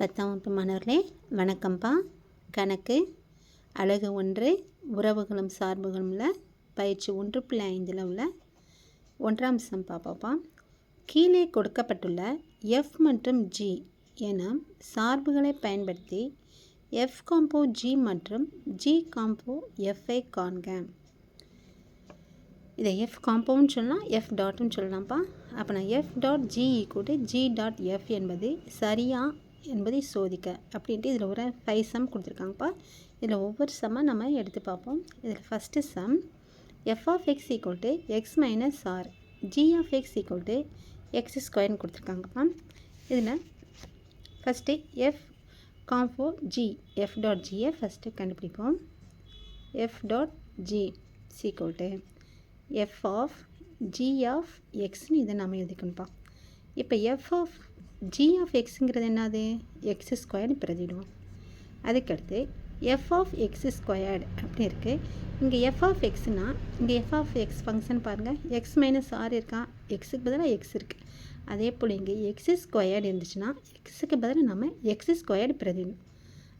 10ஆம் வகுப்பு மாணவர்களே வணக்கம்ப்பா. கணக்கு அலகு 1 உறவுகளும் சார்புகளும்ல பயிற்சி 1.5 உள்ள 1ஆம் சம் பார்ப்போம்ப்பா. கீழே கொடுக்கப்பட்டுள்ள f மற்றும் g என சார்புகளை பயன்படுத்தி f காம்போ g மற்றும் g காம்போ f ஐ காண்க. இதை f காம்போன்னு சொல்லலாம், f டாட்னு சொல்லலாம்ப்பா. அப்போ நான் f dot g equal g dot f என்பது சரியா என்பதை சோதிக்க அப்படின்ட்டு இதில் ஒரு 5 சம் கொடுத்துருக்காங்கப்பா. இதில் ஒவ்வொரு சம்மாக நம்ம எடுத்து பார்ப்போம். இதில் first sum f of x equal to x minus or g of x equal to x ஸ்கொயர்னு கொடுத்துருக்காங்கப்பா. இதில் first f combo g f dot gயை ஃபஸ்ட்டு கண்டுபிடிப்போம். f dot g equal to f of g of எக்ஸ்னு இதை நம்ம எழுதிக்கணும்ப்பா. இப்போ f ஆஃப் g ஆஃப் எக்ஸுங்கிறது என்னது, எக்ஸ் ஸ்கொயர்னு பிரதிடுவோம். அதுக்கடுத்து f ஆஃப் எக்ஸ் ஸ்கொயர்டு அப்படி இருக்குது. இங்கே f ஆஃப் எக்ஸ்னால் இங்கே f ஆஃப் எக்ஸ் ஃபங்க்ஷன் பாருங்கள், எக்ஸ் மைனஸ் ஆர் இருக்கா, எக்ஸுக்கு பதிலாக எக்ஸ் இருக்குது. அதே போல் இங்கே எக்ஸ் ஸ்கொயர்டு இருந்துச்சுன்னா எக்ஸுக்கு பதிலாக நம்ம எக்ஸ் ஸ்கொயர்டு பிரதிடணும்.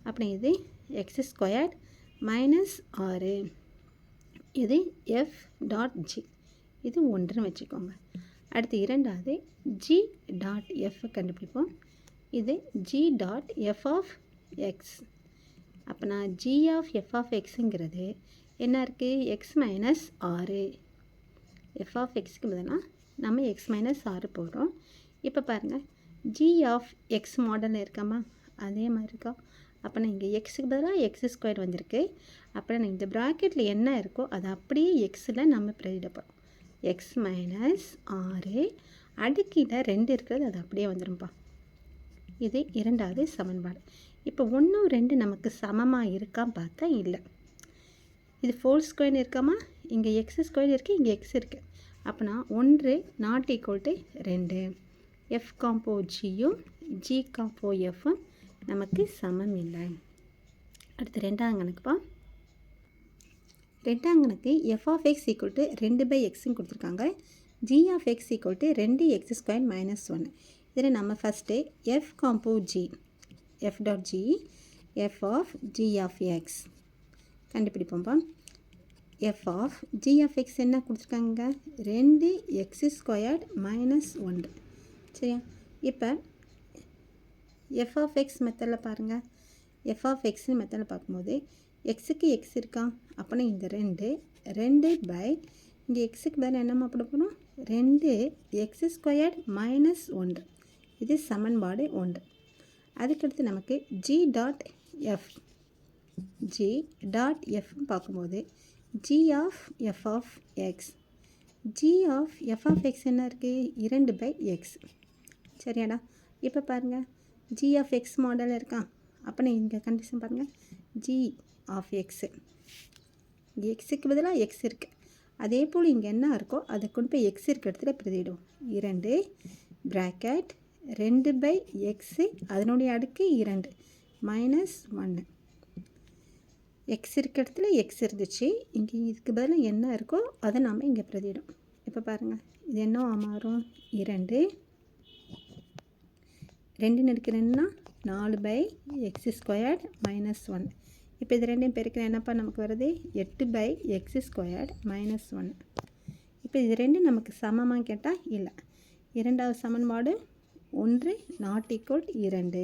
அப்படி இது எக்ஸ் ஸ்கொயர்டு மைனஸ் ஆறு, இது f டாட் g, இது ஒன்றுன்னு வச்சுக்கோங்க. அடுத்து இரண்டாவது g டாட் f கண்டுபிடிப்போம். இது g dot f of X. அப்போ நான் g ஆஃப் f ஆஃப் எக்ஸுங்கிறது என்ன இருக்குது, எக்ஸ் மைனஸ் ஆறு. f ஆஃப் எக்ஸுக்கு பதிலாக நம்ம எக்ஸ் மைனஸ் ஆறு போடுறோம். இப்போ பாருங்கள், g ஆஃப் எக்ஸ் மாடலில் இருக்காமா, அதே மாதிரி இருக்கா. அப்போ நான் இங்கே எக்ஸுக்கு பதிலாக எக்ஸ் ஸ்கொயர் வந்திருக்கு. அப்புறம் நான் இந்த ப்ராக்கெட்டில் என்ன இருக்கோ அதை அப்படியே எக்ஸில் நம்ம பிரதிடப்போம். எக்ஸ் மைனஸ் ஆறு அடுக்கில் 2 இருக்கிறது அது அப்படியே வந்துடும்ப்பா. இது இரண்டாவது சமன்பாடு. இப்போ 1 2 நமக்கு சமமாக இருக்கான்னு பார்த்தா இல்லை. இது ஃபோல் ஸ்கொயர்னு இருக்காமா, இங்கே எக்ஸ் ஸ்கொயர் இருக்குது, இங்கே எக்ஸ் இருக்குது. அப்போனா 1 not equal to 2. F combo ஜியும் ஜி காம்போ எஃப்பும் நமக்கு சமம் இல்லை. அடுத்து ரெண்டாம் கணக்குப்பா. ரெண்டாம் கணக்கு f of x equal to 2/xன்னு கொடுத்துருக்காங்க. G of x equal to 2x square minus 1. இதில் நம்ம first f combo g f dot g f of g of x கண்டுபிடிப்போம்ப்பா. F of g of X என்ன கொடுத்துருக்காங்க, 2x ஸ்கொயர்ட் மைனஸ் 1. சரியா. இப்போ F of X மெத்தடில் பாருங்கள், F of எக்ஸ்னு மெத்தடில் பார்க்கும்போது எக்ஸுக்கு எக்ஸ் இருக்கா, அப்போனா இந்த 2 பை இங்கே எக்ஸுக்கு பதில் என்னம்மா போட போகிறோம், 2x ஸ்கொயர்ட் மைனஸ் 1. இது சமன்பாடு 1. அதுக்கடுத்து நமக்கு ஜி டாட் எஃப் பார்க்கும்போது G of F of X, G of F of X என்ன இருக்குது, 2/x. சரியாடா. இப்போ பாருங்கள், ஜி ஆஃப் எக்ஸ் மாடல் இருக்கா. அப்போ இங்கே கண்டிஷன் பாருங்கள், ஜி ஆஃப் எக்ஸு, இங்கே எக்ஸுக்கு பதிலாக எக்ஸ் இருக்குது. அதே போல் இங்கே என்ன இருக்கோ அதை கொண்டு போய் எக்ஸ் இருக்க இடத்துல பிரதிடும். 2 ப்ராக்கெட் 2/x அதனுடைய அடுக்கு 2 மைனஸ் 1. எக்ஸ் இருக்க இடத்துல எக்ஸ் இருந்துச்சு, இங்கே இதுக்கு பதிலாக என்ன இருக்கோ அதை நாம் இங்கே பிரதிடும். இப்போ பாருங்கள், இது என்ன மாறும், 2 அடுக்கு 2னா 4/x ஸ்கொயர்ட் மைனஸ் 1. இப்போ இது ரெண்டையும் பெருக்கிற என்னப்பா நமக்கு வருது, 8/x ஸ்கொயர்ட் மைனஸ் 1. இப்போ இது ரெண்டும் நமக்கு சமமாக கேட்டால் இல்லை. இரண்டாவது சமன்பாடு 1 நாட் ஈக்குவல் 2.